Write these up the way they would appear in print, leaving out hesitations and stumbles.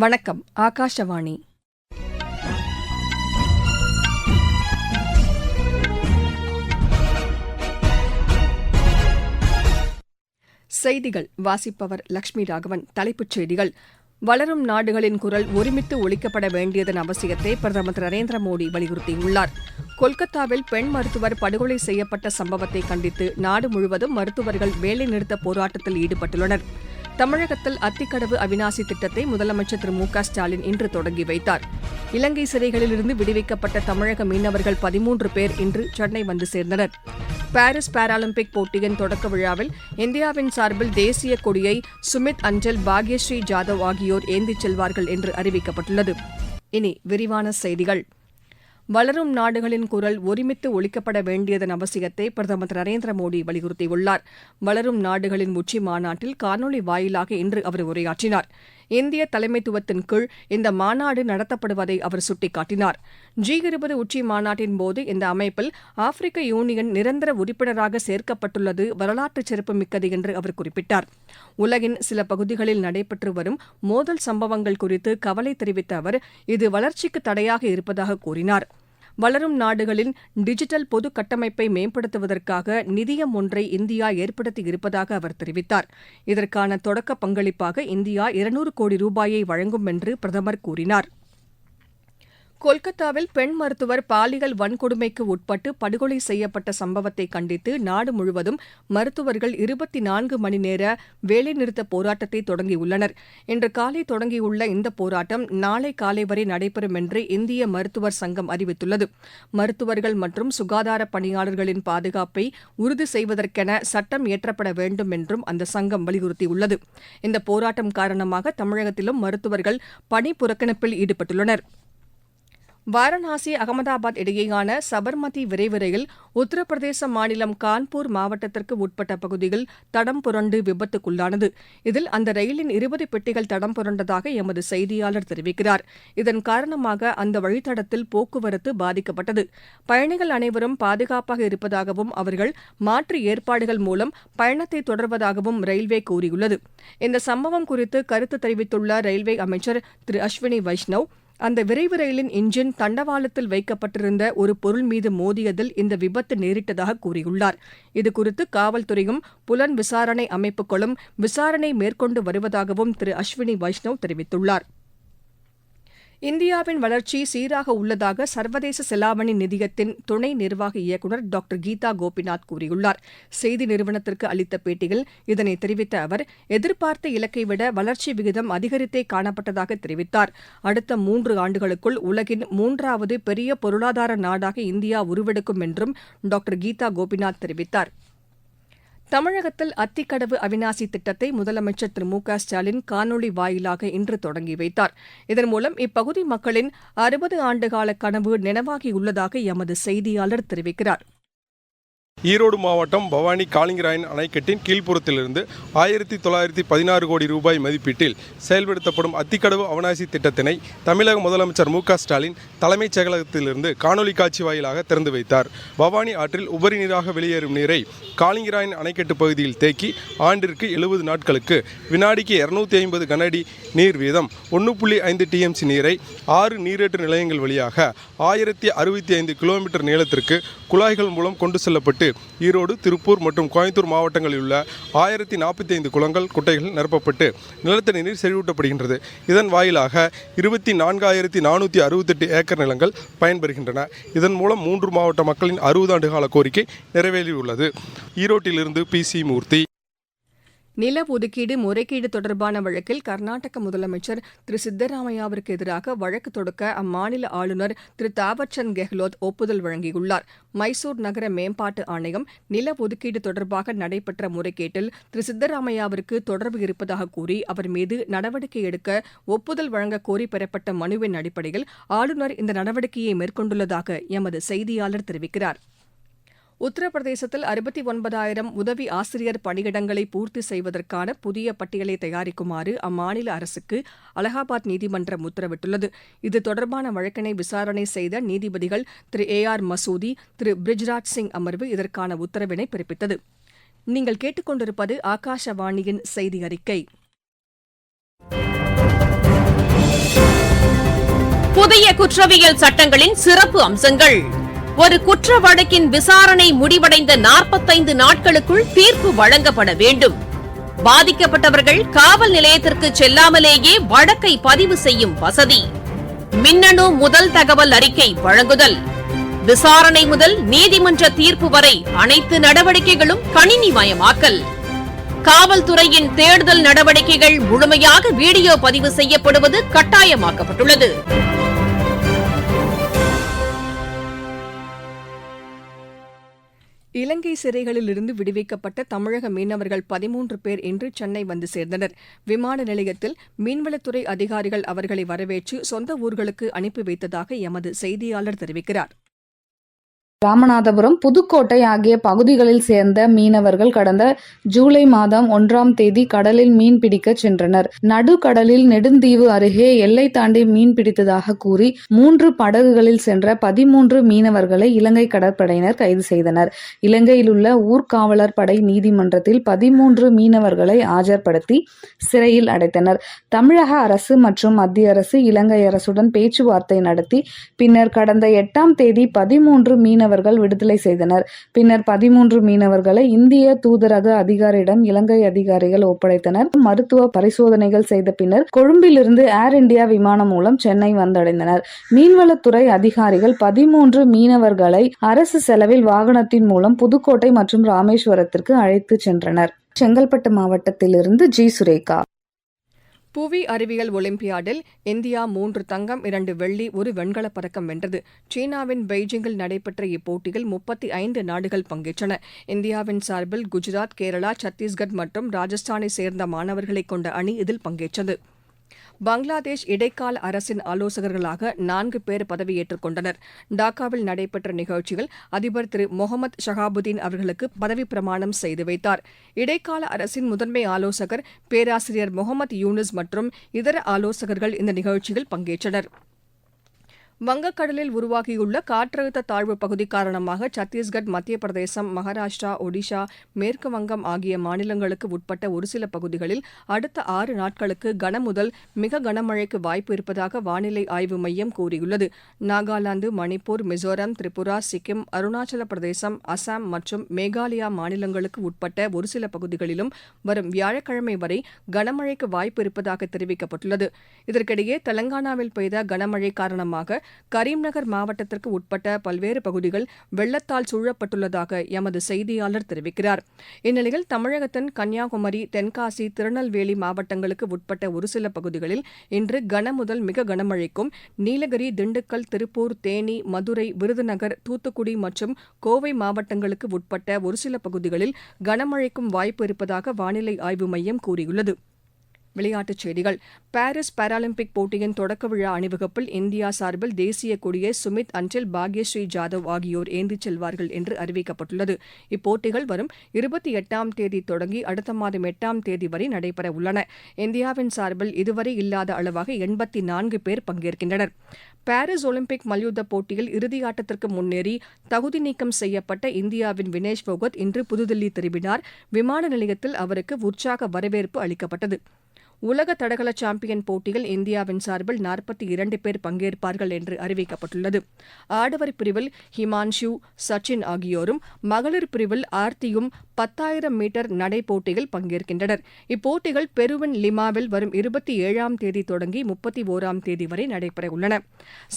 வணக்கம். ஆகாஷவாணி. செய்திகள் வாசிப்பவர் லட்சுமி ராகவன். தலைப்புச் செய்திகள்: வளரும் நாடுகளின் குரல் ஒருமித்து ஒலிக்கப்பட வேண்டியதன் அவசியத்தை பிரதமர் திரு நரேந்திர மோடி வலியுறுத்தியுள்ளார். கொல்கத்தாவில் பெண் மருத்துவர் படுகொலை செய்யப்பட்ட சம்பவத்தை கண்டித்து நாடு முழுவதும் மருத்துவர்கள் வேலைநிறுத்த போராட்டத்தில் ஈடுபட்டுள்ளனர். தமிழகத்தில் அத்திக்கடவு அவிநாசி திட்டத்தை முதலமைச்சர் திரு மு க ஸ்டாலின் இன்று தொடங்கி வைத்தார். இலங்கை சிறைகளிலிருந்து விடுவிக்கப்பட்ட தமிழக மீனவர்கள் 13 பேர் இன்று சென்னை வந்து சேர்ந்தனர். பாரிஸ் பாராலிம்பிக் போட்டியின் தொடக்க விழாவில் இந்தியாவின் சார்பில் தேசிய கொடியை சுமித் அஞ்சல், பாக்யஸ்ரீ ஜாதவ் ஆகியோர் ஏந்திச் செல்வார்கள் என்று அறிவிக்கப்பட்டுள்ளது. இனி விரிவான செய்திகள். வளரும் நாடுகளின் குரல் ஒருமித்து ஒலிக்கப்பட வேண்டியதன் அவசியத்தை பிரதமர் திரு நரேந்திர மோடி வலியுறுத்தியுள்ளார். வளரும் நாடுகளின் உச்சி மாநாட்டில் காணொலி வாயிலாக இன்று அவர் உரையாற்றினார். இந்திய தலைமைத்துவத்தின் கீழ் இந்த மாநாடு நடத்தப்படுவதை அவர் சுட்டிக்காட்டினார். G20 உச்சி மாநாட்டின்போது இந்த அமைப்பில் ஆப்பிரிக்க யூனியன் நிரந்தர உறுப்பினராக சேர்க்கப்பட்டுள்ளது வரலாற்று சிறப்புமிக்கது என்று அவர் குறிப்பிட்டார். உலகின் சில பகுதிகளில் நடைபெற்று வரும் மோதல் சம்பவங்கள் குறித்து கவலை தெரிவித்த அவர் இது வளர்ச்சிக்கு தடையாக இருப்பதாக கூறினார். வளரும் நாடுகளின் டிஜிட்டல் பொது கட்டமைப்பை மேம்படுத்துவதற்காக நிதியம் ஒன்றை இந்தியா ஏற்படுத்தியிருப்பதாக அவர் தெரிவித்தார். இதற்கான தொடக்க பங்களிப்பாக இந்தியா 200 கோடி ரூபாயை வழங்கும் என்று பிரதமர் கூறினார். கொல்கத்தாவில் பெண் மருத்துவர் பாலியல் வன்கொடுமைக்கு உட்பட்டு படுகொலை செய்யப்பட்ட சம்பவத்தை கண்டித்து நாடு முழுவதும் மருத்துவர்கள் 24 மணி நேர வேலைநிறுத்த போராட்டத்தை தொடங்கியுள்ளனர். இன்று காலை தொடங்கியுள்ள இந்த போராட்டம் நாளை காலை வரை நடைபெறும் என்று இந்திய மருத்துவர் சங்கம் அறிவித்துள்ளது. மருத்துவர்கள் மற்றும் சுகாதார பணியாளர்களின் பாதுகாப்பை உறுதி செய்வதற்கென சட்டம் இயற்றப்பட வேண்டும் என்றும் அந்த சங்கம் வலியுறுத்தியுள்ளது. இந்த போராட்டம் காரணமாக தமிழகத்திலும் மருத்துவர்கள் பணி புறக்கணிப்பில் ஈடுபட்டுள்ளனர். வாரணாசி அகமதாபாத் இடையேயான சபர்மதி விரைவு ரயில் உத்தரப்பிரதேச மாநிலம் கான்பூர் மாவட்டத்திற்கு உட்பட்ட பகுதியில் தடம் புரண்டு விபத்துக்குள்ளானது. இதில் அந்த ரயிலின் 20 பெட்டிகள் தடம் புரண்டதாக எமது செய்தியாளர் தெரிவிக்கிறார். இதன் காரணமாக அந்த வழித்தடத்தில் போக்குவரத்து பாதிக்கப்பட்டது. பயணிகள் அனைவரும் பாதுகாப்பாக இருப்பதாகவும் அவர்கள் மாற்று ஏற்பாடுகள் மூலம் பயணத்தை தொடர்வதாகவும் ரயில்வே கூறியுள்ளது. இந்த சம்பவம் குறித்து கருத்து தெரிவித்துள்ள ரயில்வே அமைச்சர் திரு அஸ்வினி வைஷ்ணவ், அந்த விரைவு ரயிலின் இன்ஜின் தண்டவாளத்தில் வைக்கப்பட்டிருந்த ஒரு பொருள் மீது மோதியதில் இந்த விபத்து நேரிட்டதாக கூறியுள்ளார். இதுகுறித்து காவல்துறையும் புலன் விசாரணை அமைப்புகளும் விசாரணை மேற்கொண்டு வருவதாகவும் திரு அஸ்வினி வைஷ்ணவ் தெரிவித்துள்ளார். இந்தியாவின் வளர்ச்சி சீராக உள்ளதாக சர்வதேச செலாவணி நிதியத்தின் துணை நிர்வாக இயக்குநர் டாக்டர் கீதா கோபிநாத் கூறியுள்ளார். செய்தி நிறுவனத்திற்கு அளித்த பேட்டியில் இதனை தெரிவித்த அவர், எதிர்பார்த்த இலக்கை விட வளர்ச்சி விகிதம் அதிகரித்தே காணப்பட்டதாக தெரிவித்தார். அடுத்த 3 ஆண்டுகளுக்குள் உலகின் 3வது பெரிய பொருளாதார நாடாக இந்தியா உருவெடுக்கும் என்றும் டாக்டர் கீதா கோபிநாத் தெரிவித்தார். தமிழகத்தில் அத்திக்கடவு அவிநாசி திட்டத்தை முதலமைச்சர் திரு மு க ஸ்டாலின் காணொலி வாயிலாக இன்று தொடங்கி வைத்தார். இதன் மூலம் இப்பகுதி மக்களின் 60 ஆண்டுகால கனவு நினைவாகியுள்ளதாக எமது செய்தியாளர் தெரிவிக்கிறார். ஈரோடு மாவட்டம் பவானி காளிங்கராயன் அணைக்கட்டின் கீழ்ப்புறத்திலிருந்து 1916 கோடி ரூபாய் மதிப்பீட்டில் செயல்படுத்தப்படும் அத்திக்கடவு அவிநாசி திட்டத்தினை தமிழக முதலமைச்சர் மு க ஸ்டாலின் தலைமைச் செயலகத்திலிருந்து காணொலி காட்சி வாயிலாக திறந்து வைத்தார். பவானி ஆற்றில் உபரி நீராக வெளியேறும் நீரை காளிங்கராயன் அணைக்கட்டு பகுதியில் தேக்கி ஆண்டிற்கு 70 நாட்களுக்கு வினாடிக்கு 250 கனஅடி நீர் வீதம் 1.5 TMC நீரை 6 நீரேற்று நிலையங்கள் வழியாக 1065 கிலோமீட்டர் நீளத்திற்கு குழாய்கள் மூலம் கொண்டு செல்லப்பட்டு ஈரோடு, திருப்பூர் மற்றும் கோயம்புத்தூர் மாவட்டங்களில் உள்ள 1045 குளங்கள், குட்டைகள் நிரப்பப்பட்டு நிலத்தடி நீர் செறிவூட்டப்படுகின்றது. இதன் வாயிலாக 24,468 ஏக்கர் நிலங்கள் பயன்பெறுகின்றன. இதன் மூலம் 3 மாவட்ட மக்களின் 60 ஆண்டுகால கோரிக்கை நிறைவேறியுள்ளது. ஈரோட்டிலிருந்து PC மூர்த்தி. நில ஒதுக்கீடு முறைகேடு தொடர்பான வழக்கில் கர்நாடக முதலமைச்சர் திரு சித்தராமையாவிற்கு எதிராக வழக்கு தொடுக்க அம்மாநில ஆளுநர் திரு தாவர்சந்த் கெஹ்லோட் ஒப்புதல் வழங்கியுள்ளார். மைசூர் நகர மேம்பாட்டு ஆணையம் நில ஒதுக்கீடு தொடர்பாக நடைபெற்ற முறைகேட்டில் திரு சித்தராமையாவிற்கு தொடர்பு இருப்பதாக கூறி அவர் மீது நடவடிக்கை எடுக்க ஒப்புதல் வழங்க கோரி பெறப்பட்ட மனுவின் அடிப்படையில் ஆளுநர் இந்த நடவடிக்கையை மேற்கொண்டுள்ளதாக எமது செய்தியாளர் தெரிவிக்கிறார். உத்தரப்பிரதேசத்தில் 69,000 உதவி ஆசிரியர் பணியிடங்களை பூர்த்தி செய்வதற்கான புதிய பட்டியலை தயாரிக்குமாறு அம்மாநில அரசுக்கு அலகாபாத் நீதிமன்றம் உத்தரவிட்டுள்ளது. இது தொடர்பான வழக்கினை விசாரணை செய்த நீதிபதிகள் திரு AR மசூதி, திரு பிரிஜ்ராஜ் சிங் அமர்வு இதற்கான உத்தரவினை பிறப்பித்தது. நீங்கள் கேட்டுக்கொண்டிருப்பது ஆகாஷவாணியின் செய்தி அறிக்கை. புதிய குற்றவியல் சட்டங்களின் சிறப்பு அம்சங்கள். ஒரு குற்ற வழக்கின் விசாரணை முடிவடைந்த 45 நாட்களுக்குள் தீர்ப்பு வழங்கப்பட வேண்டும். பாதிக்கப்பட்டவர்கள் காவல் நிலையத்திற்கு செல்லாமலேயே வழக்கை பதிவு செய்யும் வசதி. மின்னணு முதல் தகவல் அறிக்கை வழங்குதல். விசாரணை முதல் நீதிமன்ற தீர்ப்பு வரை அனைத்து நடவடிக்கைகளும் கணினிமயமாக்கல். காவல்துறையின் தேடுதல் நடவடிக்கைகள் முழுமையாக வீடியோ பதிவு செய்யப்படுவது கட்டாயமாக்கப்பட்டுள்ளது. இலங்கை சிறைகளில் இருந்து விடுவிக்கப்பட்ட தமிழக மீனவர்கள் 13 பேர் இன்று சென்னை வந்து சேர்ந்தனர். விமான நிலையத்தில் மீன்வளத்துறை அதிகாரிகள் அவர்களை வரவேற்று சொந்த ஊர்களுக்கு அனுப்பி வைத்ததாக எமது செய்தியாளர் தெரிவிக்கிறார். ராமநாதபுரம், புதுக்கோட்டை ஆகிய பகுதிகளில் சேர்ந்த மீனவர்கள் கடந்த ஜூலை மாதம் 1ஆம் தேதி கடலில் மீன் பிடிக்க சென்றனர். நடுக்கடலில் நெடுந்தீவு அருகே எல்லை தாண்டி மீன் பிடித்ததாக கூறி 3 படகுகளில் சென்ற 13 மீனவர்களை இலங்கை கடற்படையினர் கைது செய்தனர். இலங்கையில் உள்ள ஊர்காவலர் படை நீதிமன்றத்தில் 13 மீனவர்களை ஆஜர்படுத்தி சிறையில் அடைத்தனர். தமிழக அரசு மற்றும் மத்திய அரசு இலங்கை அரசுடன் பேச்சுவார்த்தை நடத்தி பின்னர் கடந்த 8ஆம் தேதி 13 மீனவர்கள் விடுதலை செய்தனர். பின்னர் 13 மீனவர்களை இந்திய தூதரக அதிகாரியிடம் இலங்கை அதிகாரிகள் ஒப்படைத்தனர். மருத்துவ பரிசோதனைகள் செய்த பின்னர் கொழும்பிலிருந்து ஏர் இந்தியா விமானம் மூலம் சென்னை வந்தடைந்தனர். மீன்வளத்துறை அதிகாரிகள் 13 மீனவர்களை அரசு செலவில் வாகனத்தின் மூலம் புதுக்கோட்டை மற்றும் ராமேஸ்வரத்திற்கு அழைத்து சென்றனர். செங்கல்பட்டு மாவட்டத்திலிருந்து ஜி. சுரேகா. புவி அறிவியல் ஒலிம்பியாடில் இந்தியா 3 தங்கம், 2 வெள்ளி, 1 வெண்கலப் பதக்கம் வென்றது. சீனாவின் பெய்ஜிங்கில் நடைபெற்ற இப்போட்டியில் 35 நாடுகள் பங்கேற்றன. இந்தியாவின் சார்பில் குஜராத், கேரளா, சத்தீஸ்கர் மற்றும் ராஜஸ்தானை சேர்ந்த மாணவர்களைக் கொண்ட அணி இதில் பங்கேற்றது. பங்களாதேஷ் இடைக்கால அரசின் ஆலோசகர்களாக 4 பேர் பதவியேற்றுக் கொண்டனர். டாக்காவில் நடைபெற்ற நிகழ்ச்சியில் அதிபர் திரு முகமது ஷஹாபுதீன் அவர்களுக்கு பதவிப் பிரமாணம் செய்து வைத்தார். இடைக்கால அரசின் முதன்மை ஆலோசகர் பேராசிரியர் முகமது யூனிஸ் மற்றும் இதர ஆலோசகர்கள் இந்த நிகழ்ச்சியில் பங்கேற்றனர். வங்கக்கடலில் உருவாகியுள்ள காற்றழுத்த தாழ்வு பகுதி காரணமாக சத்தீஸ்கர், மத்திய பிரதேசம், மகாராஷ்டிரா, ஒடிஷா, மேற்கு வங்கம் ஆகிய மாநிலங்களுக்கு உட்பட்ட ஒரு சில பகுதிகளில் அடுத்த 6 நாட்களுக்கு கனமுதல் மிக கனமழைக்கு வாய்ப்பு இருப்பதாக வானிலை ஆய்வு மையம் கூறியுள்ளது. நாகாலாந்து, மணிப்பூர், மிசோரம், திரிபுரா, சிக்கிம், அருணாச்சல பிரதேசம், அசாம் மற்றும் மேகாலயா மாநிலங்களுக்கு உட்பட்ட ஒரு சில பகுதிகளிலும் வரும் வியாழக்கிழமை வரை கனமழைக்கு வாய்ப்பு இருப்பதாக தெரிவிக்கப்பட்டுள்ளது. இதற்கிடையே தெலங்கானாவில் பெய்த கனமழை காரணமாக கரீம்நகர் மாவட்டத்திற்கு உட்பட்ட பல்வேறு பகுதிகள் வெள்ளத்தால் சூழப்பட்டுள்ளதாக எமது செய்தியாளர் தெரிவிக்கிறார். இந்நிலையில் தமிழகத்தின் கன்னியாகுமரி, தென்காசி, திருநெல்வேலி மாவட்டங்களுக்கு உட்பட்ட ஒரு சில பகுதிகளில் இன்று கனமுதல் மிக கனமழைக்கும், நீலகிரி, திண்டுக்கல், திருப்பூர், தேனி, மதுரை, விருதுநகர், தூத்துக்குடி மற்றும் கோவை மாவட்டங்களுக்கு உட்பட்ட ஒரு சில பகுதிகளில் கனமழைக்கும் வாய்ப்பு இருப்பதாக வானிலை ஆய்வு மையம் கூறியுள்ளது. விளையாட்டுச் செய்திகள். பாரிஸ் பாராலிம்பிக் போட்டியின் தொடக்க விழா அணிவகுப்பில் இந்தியா சார்பில் தேசிய கொடியை சுமித் அன்டில், பாக்யஸ்ரீ ஜாதவ் ஆகியோர் ஏந்திச் செல்வார்கள் என்று அறிவிக்கப்பட்டுள்ளது. இப்போட்டிகள் வரும் 28ஆம் தேதி தொடங்கி அடுத்த மாதம் 8ஆம் தேதி வரை நடைபெற உள்ளன. இந்தியாவின் சார்பில் இதுவரை இல்லாத அளவாக 84 பேர் பங்கேற்கின்றனர். பாரிஸ் ஒலிம்பிக் மல்யுத்த போட்டியில் இறுதியாட்டத்திற்கு முன்னேறி தகுதி நீக்கம் செய்யப்பட்ட இந்தியாவின் வினேஷ் போகத் இன்று புதுதில்லி திரும்பினார். விமான நிலையத்தில் அவருக்கு உற்சாக வரவேற்பு அளிக்கப்பட்டது. உலக தடகள சாம்பியன் போட்டியில் இந்தியாவின் சார்பில் 42 பேர் பங்கேற்பார்கள் என்று அறிவிக்கப்பட்டுள்ளது. ஆடவர் பிரிவில் ஹிமான்ஷு, சச்சின் ஆகியோரும், மகளிர் பிரிவில் ஆர்த்தியும் 10,000 மீட்டர் நடை போட்டியில் பங்கேற்கின்றனர். இப்போட்டிகள் பெருவின் லிமாவில் வரும் 27ஆம் தேதி தொடங்கி 31ஆம் தேதி வரை நடைபெறவுள்ளன.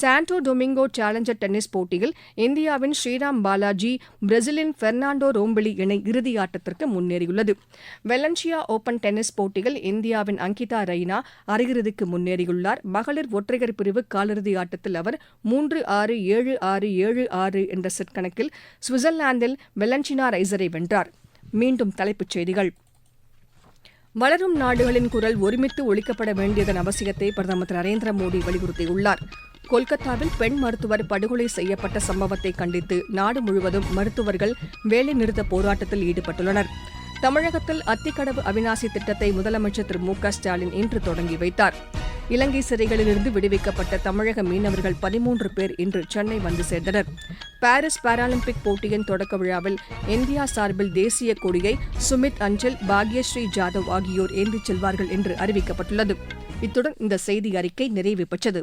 சாண்டோ டொமிங்கோ சேலஞ்சர் டென்னிஸ் போட்டியில் இந்தியாவின் ஸ்ரீராம் பாலாஜி, பிரேசிலின் பெர்னாண்டோ ரோம்பிலி இணை இறுதியாட்டத்திற்கு முன்னேறியுள்ளது. வெலன்சியா ஓபன் டென்னிஸ் போட்டியில் இந்தியாவின் அங்கிதா ரெய்னா அரையிறுதிக்கு முன்னேறியுள்ளார். மகளிர் ஒற்றையர் பிரிவு காலிறுதி ஆட்டத்தில் அவர் 3-6, 7-6, 7-6 என்ற செட் கணக்கில் சுவிட்சர்லாந்தில் வெலன்சினா ரைசரை வென்றார். மீண்டும் தலைப்புச் செய்திகள். வளரும் நாடுகளின் குரல் ஒருமித்து ஒலிக்கப்பட வேண்டியதன் அவசியத்தை பிரதமர் திரு நரேந்திர மோடி வலியுறுத்தியுள்ளார். கொல்கத்தாவில் பெண் மருத்துவர் படுகொலை செய்யப்பட்ட சம்பவத்தை கண்டித்து நாடு முழுவதும் மருத்துவர்கள் வேலைநிறுத்த போராட்டத்தில் ஈடுபட்டுள்ளனர். தமிழகத்தில் அத்திக்கடவு அவிநாசி திட்டத்தை முதலமைச்சர் திரு மு க ஸ்டாலின் இன்று தொடங்கி வைத்தார். இலங்கை சிறைகளிலிருந்து விடுவிக்கப்பட்ட தமிழக மீனவர்கள் 13 பேர் இன்று சென்னை வந்து சேர்ந்தனர். பாரிஸ் பாராலிம்பிக் போட்டியின் தொடக்க விழாவில் இந்தியா சார்பில் தேசிய கொடியை சுமித் அன்டில், பாக்யஸ்ரீ ஜாதவ் ஆகியோர் ஏந்திச் செல்வார்கள் என்று அறிவிக்கப்பட்டுள்ளது. இத்துடன் இந்த செய்தி அறிக்கை நிறைவு பெற்றது.